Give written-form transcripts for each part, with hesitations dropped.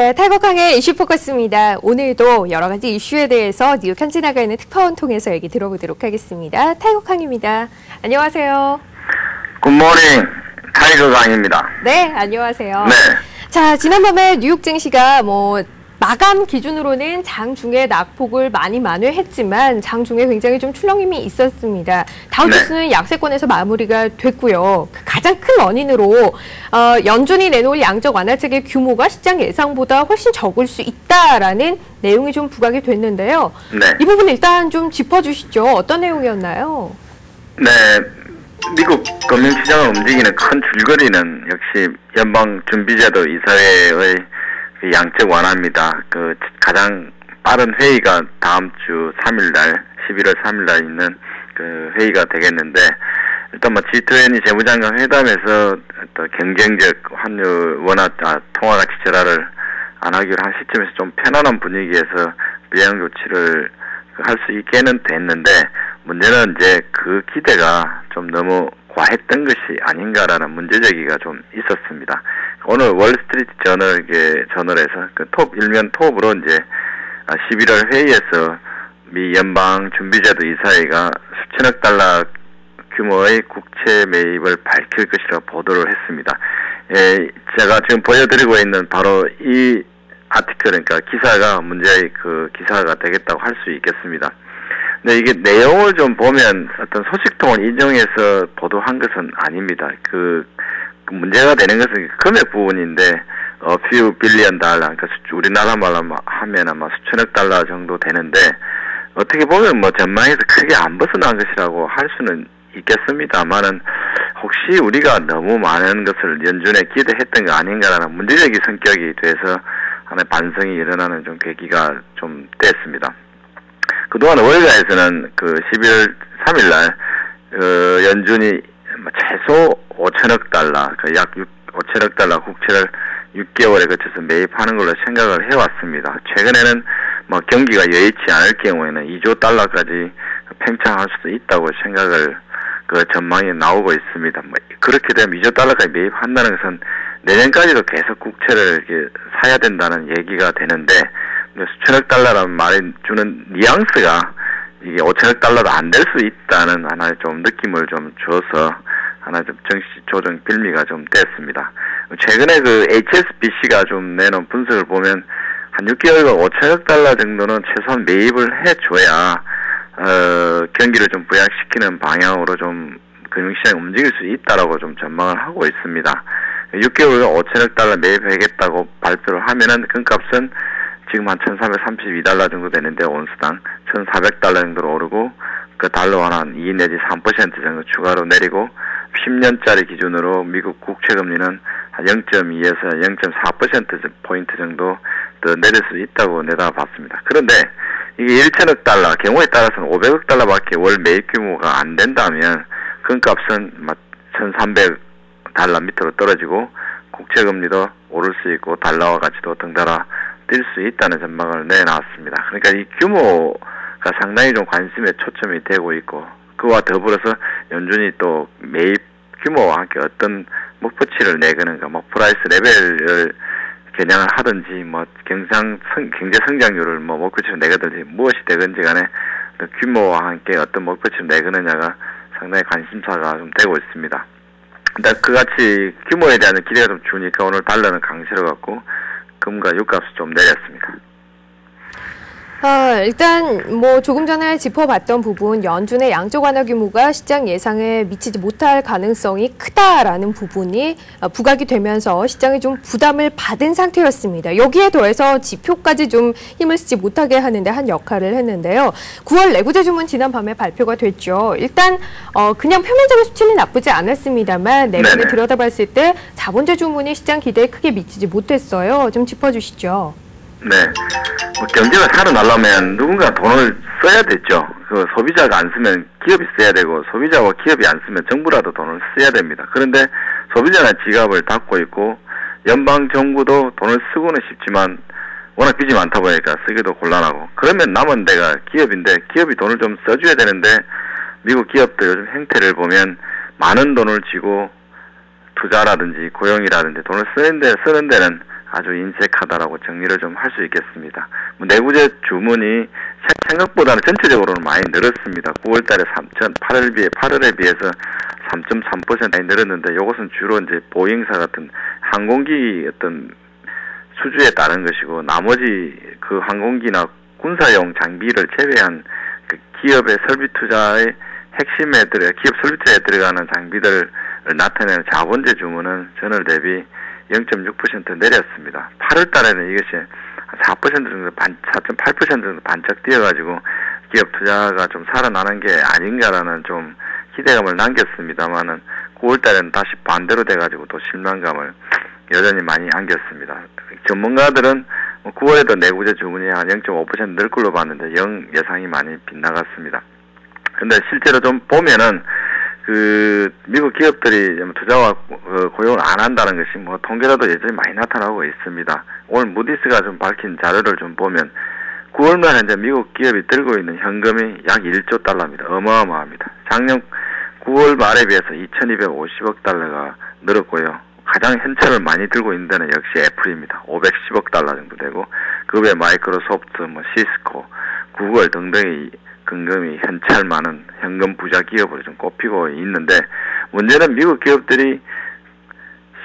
네, 탈곡항의 이슈 포커스입니다. 오늘도 여러 가지 이슈에 대해서 뉴욕 현지 나가 있는 특파원 통해서 얘기 들어보도록 하겠습니다. 탈곡항입니다. 안녕하세요. 굿모닝, 타이거강입니다. 네, 안녕하세요. 네. 자, 지난밤에 뉴욕 증시가 마감 기준으로는 장중에 낙폭을 많이 만회했지만 장중에 굉장히 좀 출렁임이 있었습니다. 다우지수는 약세권에서 마무리가 됐고요. 가장 큰 원인으로 연준이 내놓을 양적 완화책의 규모가 시장 예상보다 훨씬 적을 수 있다라는 내용이 좀 부각이 됐는데요. 네. 이 부분 일단 좀 짚어주시죠. 어떤 내용이었나요? 네. 미국 금융시장을 움직이는 큰 줄거리는 역시 연방준비제도 이사회의 양적 완화입니다. 그 가장 빠른 회의가 다음 주 3일날 11월 3일날 있는 그 회의가 되겠는데, 일단 G20 재무장관 회담에서 또 경쟁적 환율 원화 통화 가치 절하를 안 하기로 한 시점에서 좀 편안한 분위기에서 비용 조치를 할 수 있게는 됐는데, 문제는 이제 그 기대가 좀 너무 과했던 것이 아닌가라는 문제제기가 좀 있었습니다. 오늘 월스트리트 저널에서 그 일면 톱으로 이제 11월 회의에서 미 연방준비제도 이사회가 수천억 달러 규모의 국채 매입을 밝힐 것이라고 보도를 했습니다. 제가 지금 보여드리고 있는 바로 이 아티클, 그러니까 기사가 문제의 그 기사가 되겠다고 할 수 있겠습니다. 근데 이게 내용을 좀 보면 어떤 소식통을 인용해서 보도한 것은 아닙니다. 그 문제가 되는 것은 금액 부분인데, few billion 달러, 그러니까 우리나라 말로 하면 아마 수천억 달러 정도 되는데, 어떻게 보면 전망에서 크게 안 벗어난 것이라고 할 수는 있겠습니다만은, 혹시 우리가 너무 많은 것을 연준에 기대했던 거 아닌가라는 문제적인 성격이 돼서 하나의 반성이 일어나는 좀 계기가 좀 됐습니다. 그동안 월가에서는 그 11월 3일날 연준이 최소 5천억 달러, 약 5천억 달러 국채를 6개월에 거쳐서 매입하는 걸로 생각을 해왔습니다. 최근에는 경기가 여의치 않을 경우에는 2조 달러까지 팽창할 수도 있다고 생각을 전망이 나오고 있습니다. 그렇게 되면 2조 달러까지 매입한다는 것은 내년까지도 계속 국채를 이렇게 사야 된다는 얘기가 되는데, 수천억 달러라는 말이 주는 뉘앙스가 이게 5천억 달러도 안 될 수 있다는 하나의 좀 느낌을 좀 줘서 하나 좀 정시 조정 빌미가 좀 됐습니다. 최근에 그 HSBC가 좀 내놓은 분석을 보면 한 6개월간 5천억 달러 정도는 최소한 매입을 해줘야 경기를 좀 부양시키는 방향으로 좀 금융시장이 움직일 수 있다라고 좀 전망을 하고 있습니다. 6개월간 5천억 달러 매입하겠다고 발표를 하면은 금값은 지금 한 1,432달러 정도 되는데, 온수당 1,400달러 정도로 오르고, 그 달러와 한 2 내지 3% 정도 추가로 내리고, 10년짜리 기준으로 미국 국채 금리는 한 0.2에서 0.4%포인트 정도 더 내릴 수 있다고 내다봤습니다. 그런데 이게 1천억 달러, 경우에 따라서는 500억 달러밖에 월 매입 규모가 안 된다면 금값은 1,300달러 밑으로 떨어지고 국채 금리도 오를 수 있고 달러와 가치도 덩달아 뛸 수 있다는 전망을 내놨습니다. 그러니까 이 규모가 상당히 좀 관심에 초점이 되고 있고, 그와 더불어서 연준이 또 매입 규모와 함께 어떤 목표치를 내거는가, 프라이스 레벨을 겨냥을 하든지, 경제 성장률을 목표치를 내거든지, 무엇이 되든지 간에 규모와 함께 어떤 목표치를 내거느냐가 상당히 관심사가 좀 되고 있습니다. 일단 그같이 규모에 대한 기대가 좀 주니까 오늘 달러는 강세로 갔고, 금과 유값이 좀 내렸습니다. 일단 조금 전에 짚어봤던 부분, 연준의 양적 완화 규모가 시장 예상에 미치지 못할 가능성이 크다라는 부분이 부각이 되면서 시장이 좀 부담을 받은 상태였습니다. 여기에 더해서 지표까지 좀 힘을 쓰지 못하게 하는데 한 역할을 했는데요. 9월 내구재 주문 지난밤에 발표가 됐죠. 일단 그냥 표면적인 수치는 나쁘지 않았습니다만 내면을 들여다봤을 때 자본재 주문이 시장 기대에 크게 미치지 못했어요. 좀 짚어주시죠. 네. 경제가 살아나려면 누군가 돈을 써야 됐죠. 소비자가 안 쓰면 기업이 써야 되고, 소비자와 기업이 안 쓰면 정부라도 돈을 써야 됩니다. 그런데 소비자는 지갑을 닫고 있고, 연방정부도 돈을 쓰고는 싶지만 워낙 빚이 많다 보니까 쓰기도 곤란하고, 그러면 남은 데가 기업인데, 기업이 돈을 좀 써줘야 되는데, 미국 기업도 요즘 행태를 보면 많은 돈을 쥐고 투자라든지 고용이라든지 돈을 쓰는 데는 아주 인색하다라고 정리를 좀 할 수 있겠습니다. 뭐 내구재 주문이 생각보다는 전체적으로는 많이 늘었습니다. 9월달에 8월에 비해서 3.3% 많이 늘었는데 이것은 주로 이제 보잉사 같은 항공기 어떤 수주에 따른 것이고 나머지 그 항공기나 군사용 장비를 제외한 그 기업의 설비 투자의 핵심에 기업 설비 투자에 들어가는 장비들을 나타내는 자본재 주문은 전월 대비 0.6% 내렸습니다. 8월 달에는 이것이 4% 정도 4.8% 정도 반짝 뛰어가지고 기업 투자가 좀 살아나는 게 아닌가라는 좀 기대감을 남겼습니다만은 9월 달에는 다시 반대로 돼가지고 또 실망감을 여전히 많이 안겼습니다. 전문가들은 9월에도 내구재 주문이 한 0.5% 늘 걸로 봤는데 예상이 많이 빗나갔습니다. 근데 실제로 좀 보면은 그 미국 기업들이 투자와 고용을 안 한다는 것이 뭐 통계라도 여전히 많이 나타나고 있습니다. 오늘 무디스가 좀 밝힌 자료를 좀 보면 9월만 현재 미국 기업이 들고 있는 현금이 약 1조 달러입니다. 어마어마합니다. 작년 9월 말에 비해서 2,250억 달러가 늘었고요. 가장 현찰을 많이 들고 있는 데는 역시 애플입니다. 510억 달러 정도 되고 그 외 마이크로소프트, 뭐 시스코, 구글 등등이 근금이 현찰 많은 현금 부자 기업으로 좀 꼽히고 있는데 문제는 미국 기업들이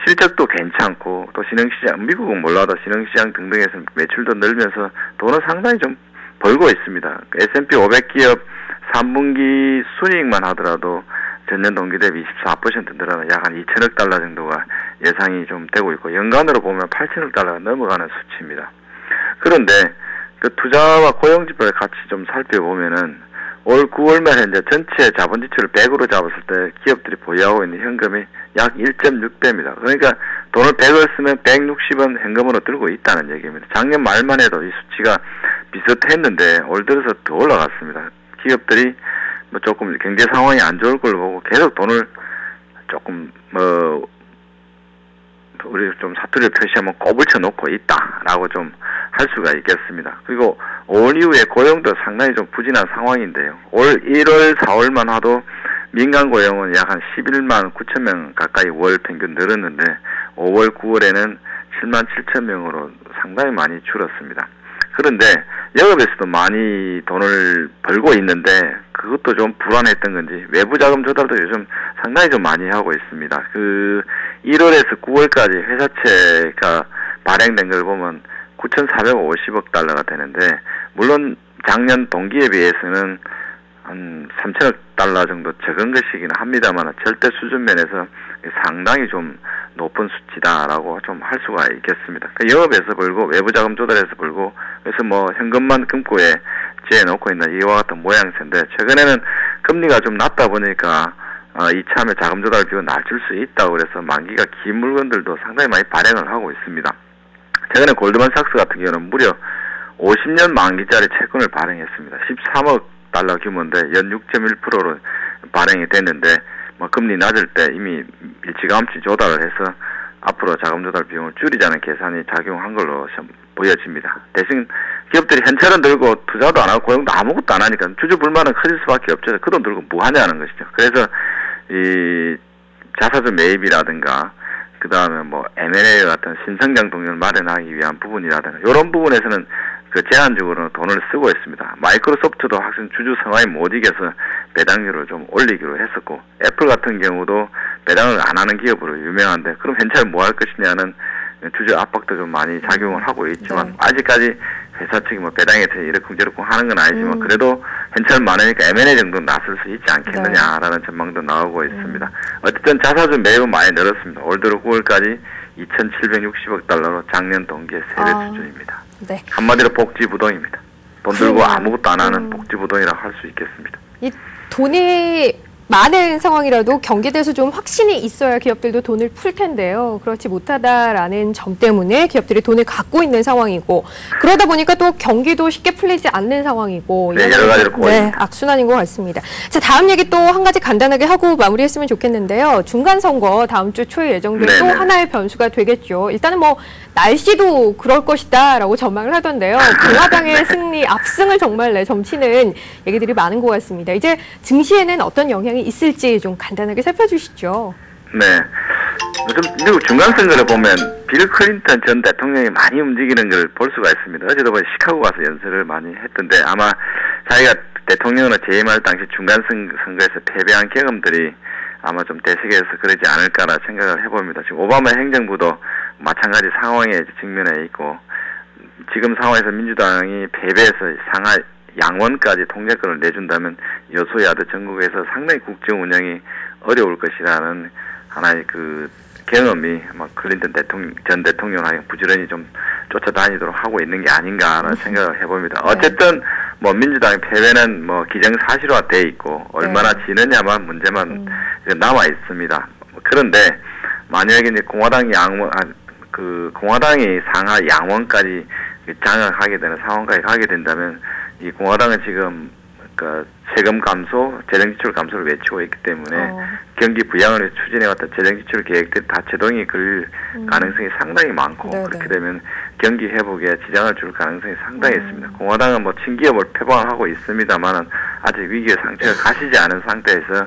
실적도 괜찮고 또 신흥시장, 미국은 몰라도 신흥시장 등등에서 매출도 늘면서 돈을 상당히 좀 벌고 있습니다. S&P 500 기업 3분기 순이익만 하더라도 전년 동기 대비 24% 늘어나 약 한 2천억 달러 정도가 예상이 좀 되고 있고 연간으로 보면 8천억 달러가 넘어가는 수치입니다. 그런데 그 투자와 고용 지표를 같이 좀 살펴보면은 올 9월 말 현재 전체 자본 지출을 100으로 잡았을 때 기업들이 보유하고 있는 현금이 약 1.6배입니다. 그러니까 돈을 100을 쓰면 160원 현금으로 들고 있다는 얘기입니다. 작년 말만 해도 이 수치가 비슷했는데 올 들어서 더 올라갔습니다. 기업들이 뭐 조금 경제 상황이 안 좋을 걸 보고 계속 돈을 조금 우리 좀 사투리를 표시하면 꼬불쳐 놓고 있다라고 좀 할 수가 있겠습니다. 그리고 5월 이후에 고용도 상당히 좀 부진한 상황인데요. 올 1월, 4월만 하도 민간 고용은 약 한 11만 9천 명 가까이 월 평균 늘었는데 5월, 9월에는 7만 7천 명으로 상당히 많이 줄었습니다. 그런데 영업에서도 많이 돈을 벌고 있는데 그것도 좀 불안했던 건지 외부 자금 조달도 요즘 상당히 좀 많이 하고 있습니다. 그 1월에서 9월까지 회사채가 발행된 걸 보면 9,450억 달러가 되는데 물론 작년 동기에 비해서는 한 3천억 달러 정도 적은 것이긴 합니다만 절대 수준 면에서 상당히 좀 높은 수치다라고 좀 할 수가 있겠습니다. 그 영업에서 벌고 외부 자금 조달에서 벌고 그래서 뭐 현금만 금고에 재놓고 있는 이와 같은 모양새인데 최근에는 금리가 좀 낮다 보니까 이참에 자금 조달 비용 낮출 수 있다고 그래서 만기가 긴 물건들도 상당히 많이 발행을 하고 있습니다. 최근에 골드만삭스 같은 경우는 무려 50년 만기짜리 채권을 발행했습니다. 13억 달러 규모인데 연 6.1%로 발행이 됐는데 뭐 금리 낮을 때 이미 일찌감치 조달을 해서 앞으로 자금 조달 비용을 줄이자는 계산이 작용한 걸로 보여집니다. 대신 기업들이 현찰은 들고 투자도 안 하고 고용도 아무것도 안 하니까 주주불만은 커질 수밖에 없죠. 그 돈 들고 뭐 하냐는 것이죠. 그래서 이 자사주 매입이라든가 그 다음에 뭐 M&A 같은 신성장 동력을 마련하기 위한 부분이라든가 이런 부분에서는 그 제한적으로 돈을 쓰고 있습니다. 마이크로소프트도 학생 주주 성화에 못 이겨서 배당률을 좀 올리기로 했었고 애플 같은 경우도 배당을 안 하는 기업으로 유명한데 그럼 현찰 뭐 할 것이냐는 주주 압박도 좀 많이 작용을 하고 있지만 아직까지 회사 측이 뭐 배당에 대해 이러쿵저러쿵 하는 건 아니지만 그래도 현찰 많으니까 M&A 정도는 나설 수 있지 않겠느냐라는 전망도 나오고 있습니다. 어쨌든 자사주 매입은 많이 늘었습니다. 올 들어 9월까지 2,760억 달러로 작년 동기의 3배 수준입니다. 네. 한마디로 복지부동입니다. 돈 들고 아무것도 안 하는 복지부동이라고 할 수 있겠습니다. 이 돈이 많은 상황이라도 경기에 대해서 좀 확신이 있어야 기업들도 돈을 풀 텐데요. 그렇지 못하다라는 점 때문에 기업들이 돈을 갖고 있는 상황이고 그러다 보니까 또 경기도 쉽게 풀리지 않는 상황이고 네, 여러 가지로 보입니다. 악순환인 것 같습니다. 자, 다음 얘기 또 한 가지 간단하게 하고 마무리했으면 좋겠는데요. 중간선거 다음 주 초에 예정된 또 하나의 변수가 되겠죠. 일단은 뭐 날씨도 그럴 것이다라고 전망을 하던데요. 공화당의 승리, 압승을 정말 점치는 얘기들이 많은 것 같습니다. 이제 증시에는 어떤 영향이 있을지 좀 간단하게 살펴주시죠. 네. 요즘 미국 중간선거를 보면 빌 클린턴 전 대통령이 많이 움직이는 걸 볼 수가 있습니다. 어제도 보니 시카고 가서 연설을 많이 했던데 아마 자기가 대통령으로 재임할 당시 중간 선거에서 패배한 경험들이 아마 좀 대세계에서 그러지 않을까라 생각을 해봅니다. 지금 오바마 행정부도 마찬가지 상황에 직면해 있고 지금 상황에서 민주당이 패배해서 상하 양원까지 통제권을 내준다면 여소야대 전국에서 상당히 국정 운영이 어려울 것이라는 하나의 그 경험이 막 클린턴 전 대통령을 부지런히 좀 쫓아다니도록 하고 있는 게 아닌가라는 생각을 해봅니다. 어쨌든 뭐 민주당의 패배는 뭐 기정사실화돼 있고 얼마나 지느냐만 문제만 남아 있습니다. 그런데 만약에 이제 공화당이 공화당이 상하 양원까지 장악하게 되는 상황까지 가게 된다면 이 공화당은 지금 그 세금 감소, 재정지출 감소를 외치고 있기 때문에 경기 부양을 위해서 추진해왔던 재정지출 계획들이 다 제동이 걸 가능성이 상당히 많고 그렇게 되면 경기 회복에 지장을 줄 가능성이 상당히 있습니다. 공화당은 뭐 친기업을 표방하고 있습니다만은 아직 위기의 상태가 가시지 않은 상태에서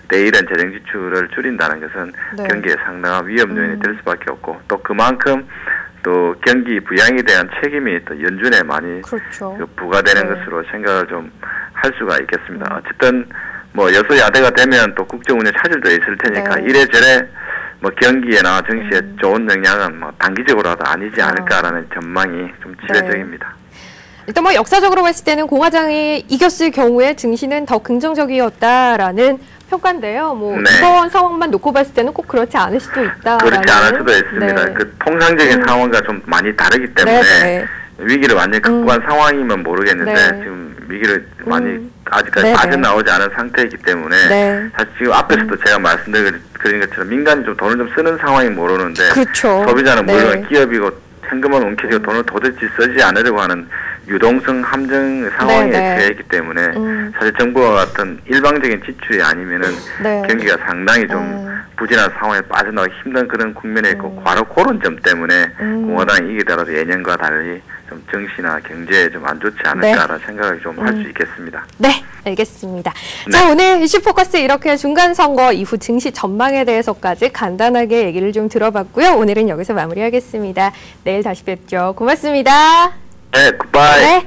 내일은 재정지출을 줄인다는 것은 경기에 상당한 위험 요인이 될 수밖에 없고 또 그만큼 또 경기 부양에 대한 책임이 또 연준에 많이 그 부과되는 것으로 생각을 좀 할 수가 있겠습니다. 어쨌든 뭐 여소야대가 되면 또 국정운영 차질도 있을 테니까 이래저래 뭐 경기에나 정치에 좋은 영향은 뭐 단기적으로라도 아니지 않을까라는 전망이 좀 지배적입니다. 일단 뭐 역사적으로 봤을 때는 공화당이 이겼을 경우에 증시는 더 긍정적이었다라는 평가인데요. 뭐 이번 상황만 놓고 봤을 때는 꼭 그렇지 않을 수도 있다. 그렇지 않을 수도 있습니다. 그 통상적인 상황과 좀 많이 다르기 때문에 위기를 완전히 극복한 상황이면 모르겠는데 지금 위기를 많이 아직까지 빠져나오지 않은 상태이기 때문에 사실 지금 앞에서도 제가 말씀드린 것처럼 민간이 좀 돈을 좀 쓰는 상황이 모르는데 소비자는 물론 기업이고 현금은 움켜쥐고 돈을 도대체 쓰지 않으려고 하는 유동성 함정 상황에 처해 있기 때문에 사실 정부와 같은 일방적인 지출이 아니면은 경기가 상당히 좀 부진한 상황에 빠져나오기 힘든 그런 국면에 있고 바로 그런 점 때문에 공화당이 이기더라도 예년과 달리 좀 정치나 경제에 좀 안 좋지 않을까라는 생각을 좀 할 수 있겠습니다. 네, 알겠습니다. 자, 오늘 이슈포커스 이렇게 중간선거 이후 증시 전망에 대해서까지 간단하게 얘기를 좀 들어봤고요. 오늘은 여기서 마무리하겠습니다. 내일 다시 뵙죠. 고맙습니다. 네, 굿바이.